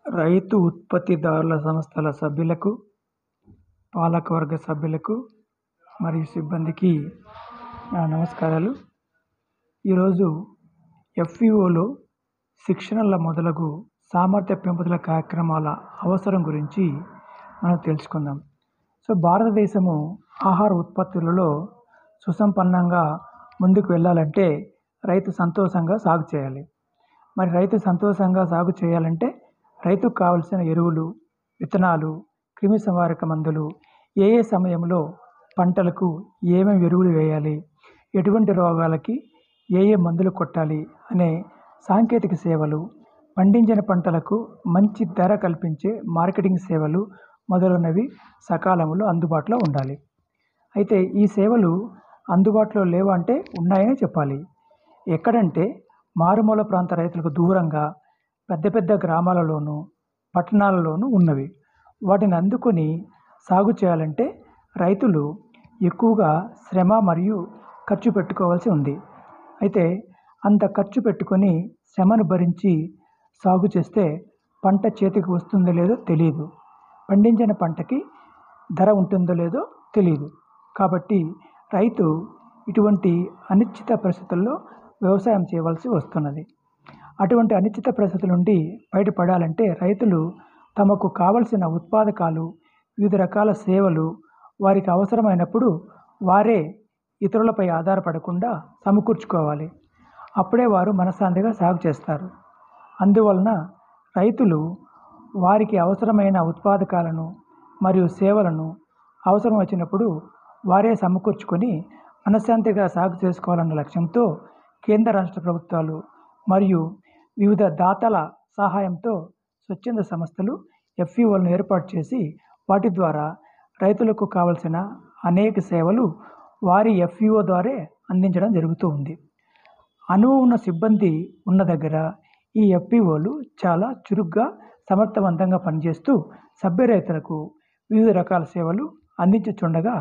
రైతు ఉత్పత్తిదారుల సంస్థల సభ్యులకు, పాలకవర్గ సభ్యులకు మరియు సిబ్బందికి నా నమస్కారాలు. ఈరోజు ఎఫ్‌పిఓలో శిక్షణల మొదలగు సామర్థ్య పెంపుదల కార్యక్రమాల అవసరం గురించి మనం తెలుసుకుందాం. భారతదేశము ఆహార ఉత్పత్తులలో సుసంపన్నంగా ముందుకు వెళ్ళాలంటే రైతు సంతోషంగా సాగు చేయాలి. మరి రైతు సంతోషంగా సాగు చేయాలంటే రైతుకు కావలసిన ఎరువులు, విత్తనాలు, క్రిమిసంహారక మందులు, ఏ సమయంలో పంటలకు ఏమేమి ఎరువులు వేయాలి, ఎటువంటి రోగాలకి ఏ మందులు కొట్టాలి అనే సాంకేతిక సేవలు, పండించిన పంటలకు మంచి ధర కల్పించే మార్కెటింగ్ సేవలు మొదలైనవి సకాలంలో అందుబాటులో ఉండాలి. అయితే ఈ సేవలు అందుబాటులో లేవు అంటే ఉన్నాయని చెప్పాలి. ఎక్కడంటే మారుమూల ప్రాంత రైతులకు దూరంగా పెద్ద పెద్ద గ్రామాలలోనూ పట్టణాలలోనూ ఉన్నవి. వాటిని అందుకొని సాగు చేయాలంటే రైతులు ఎక్కువగా శ్రమ మరియు ఖర్చు పెట్టుకోవాల్సి ఉంది. అయితే అంత ఖర్చు పెట్టుకొని శ్రమను భరించి సాగు చేస్తే పంట చేతికి వస్తుందో లేదో తెలియదు. పండించిన పంటకి ధర ఉంటుందో లేదో తెలియదు. కాబట్టి రైతు ఇటువంటి అనిశ్చిత పరిస్థితుల్లో వ్యవసాయం చేయవలసి వస్తున్నది. అటువంటి అనిశ్చిత పరిస్థితుల నుండి బయటపడాలంటే రైతులు తమకు కావలసిన ఉత్పాదకాలు, వివిధ రకాల సేవలు వారికి అవసరమైనప్పుడు వారే ఇతరులపై ఆధారపడకుండా సమకూర్చుకోవాలి. అప్పుడే వారు మనశ్శాంతిగా సాగు చేస్తారు. అందువలన రైతులు వారికి అవసరమైన ఉత్పాదకాలను మరియు సేవలను అవసరం వచ్చినప్పుడు వారే సమకూర్చుకొని మనశ్శాంతిగా సాగు చేసుకోవాలన్న లక్ష్యంతో కేంద్ర రాష్ట్ర ప్రభుత్వాలు మరియు వివిధ దాతల సహాయంతో స్వచ్ఛంద సంస్థలు ఎఫ్‌పిఓలను ఏర్పాటు చేసి వాటి ద్వారా రైతులకు కావలసిన అనేక సేవలు వారి ఎఫ్‌పిఓ ద్వారా అందించడం జరుగుతూ ఉంది. అనుభవం ఉన్న సిబ్బంది ఉన్న దగ్గర ఈ ఎఫ్‌పిఓలు చాలా చురుగ్గా సమర్థవంతంగా పనిచేస్తూ సభ్య రైతులకు వివిధ రకాల సేవలు అందించుచుండగా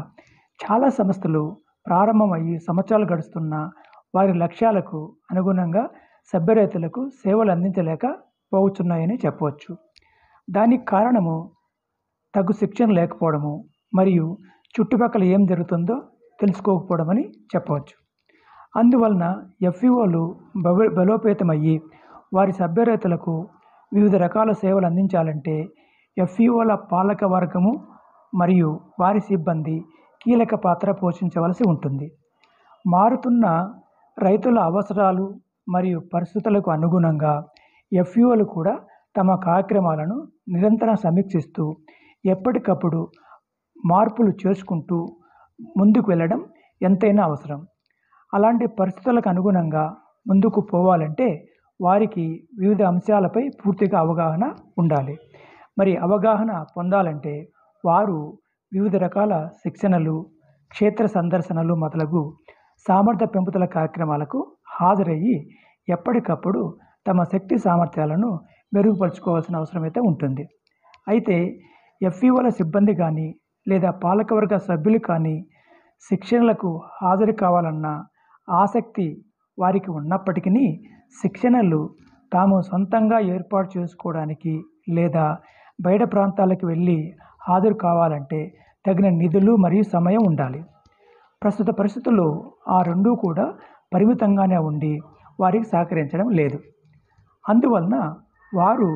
చాలా సంస్థలు ప్రారంభమయ్యి సంవత్సరాలు గడుస్తున్న వారి లక్ష్యాలకు అనుగుణంగా సభ్య రైతులకు సేవలు అందించలేక పోతున్నాయని చెప్పవచ్చు. దానికి కారణము తగు శిక్షణ లేకపోవడము మరియు చుట్టుపక్కల ఏం జరుగుతుందో తెలుసుకోకపోవడమని చెప్పవచ్చు. అందువలన ఎఫ్‌పిఓలు బలోపేతమయ్యి వారి సభ్య రైతులకు వివిధ రకాల సేవలు అందించాలంటే ఎఫ్‌పిఓల పాలక వర్గము మరియు వారి సిబ్బంది కీలక పాత్ర పోషించవలసి ఉంటుంది. మారుతున్న రైతుల అవసరాలు మరియు పరిస్థితులకు అనుగుణంగా ఎఫ్‌పిఓలు కూడా తమ కార్యక్రమాలను నిరంతరం సమీక్షిస్తూ ఎప్పటికప్పుడు మార్పులు చేసుకుంటూ ముందుకు వెళ్ళడం ఎంతైనా అవసరం. అలాంటి పరిస్థితులకు అనుగుణంగా ముందుకు పోవాలంటే వారికి వివిధ అంశాలపై పూర్తిగా అవగాహన ఉండాలి. మరి అవగాహన పొందాలంటే వారు వివిధ రకాల శిక్షణలు, క్షేత్ర సందర్శనలు మొదలగు సామర్థ్య పెంపుదల కార్యక్రమాలకు హాజరయ్యి ఎప్పటికప్పుడు తమ శక్తి సామర్థ్యాలను మెరుగుపరుచుకోవాల్సిన అవసరం అయితే ఉంటుంది. అయితే ఎఫ్‌పిఓల సిబ్బంది కానీ లేదా పాలకవర్గ సభ్యులు కానీ శిక్షణలకు హాజరు కావాలన్న ఆసక్తి వారికి ఉన్నప్పటికీ శిక్షణలు తాము సొంతంగా ఏర్పాటు చేసుకోవడానికి లేదా బయట ప్రాంతాలకు వెళ్ళి హాజరు కావాలంటే తగిన నిధులు మరియు సమయం ఉండాలి. ప్రస్తుత పరిస్థితుల్లో ఆ రెండూ కూడా పరిమితంగానే ఉండి వారికి సహకరించడం లేదు. అందువలన వారు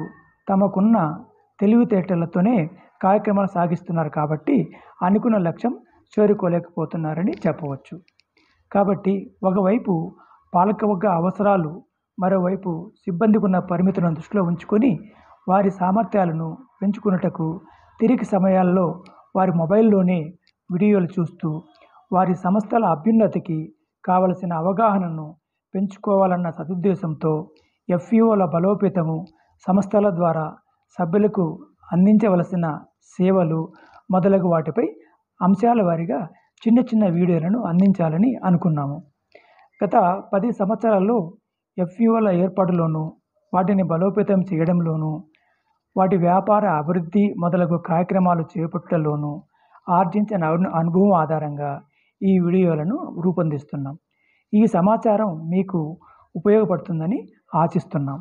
తమకున్న తెలివితేటలతోనే కార్యక్రమాలు సాగిస్తున్నారు కాబట్టి అనుకున్న లక్ష్యం చేరుకోలేకపోతున్నారని చెప్పవచ్చు. కాబట్టి ఒకవైపు పాలకవర్గ అవసరాలు, మరోవైపు సిబ్బందికి ఉన్న పరిమితులను దృష్టిలో ఉంచుకొని వారి సామర్థ్యాలను పెంచుకున్నటకు తిరిగి సమయాల్లో వారి మొబైల్లోనే వీడియోలు చూస్తూ వారి సంస్థల అభ్యున్నతికి కావలసిన అవగాహనను పెంచుకోవాలన్న సదుద్దేశంతో ఎఫ్‌పిఓల బలోపేతము, సంస్థల ద్వారా సభ్యులకు అందించవలసిన సేవలు మొదలగు వాటిపై అంశాల వారీగా చిన్న చిన్న వీడియోలను అందించాలని అనుకున్నాము. గత 10 సంవత్సరాల్లో ఎఫ్‌పిఓల ఏర్పాటులోనూ వాటిని బలోపేతం చేయడంలోనూ వాటి వ్యాపార అభివృద్ధి మొదలగు కార్యక్రమాలు చేపట్టడంలోనూ ఆర్జించిన అనుభవం ఆధారంగా ఈ వీడియోలను రూపొందిస్తున్నాం. ఈ సమాచారం మీకు ఉపయోగపడుతుందని ఆశిస్తున్నాం.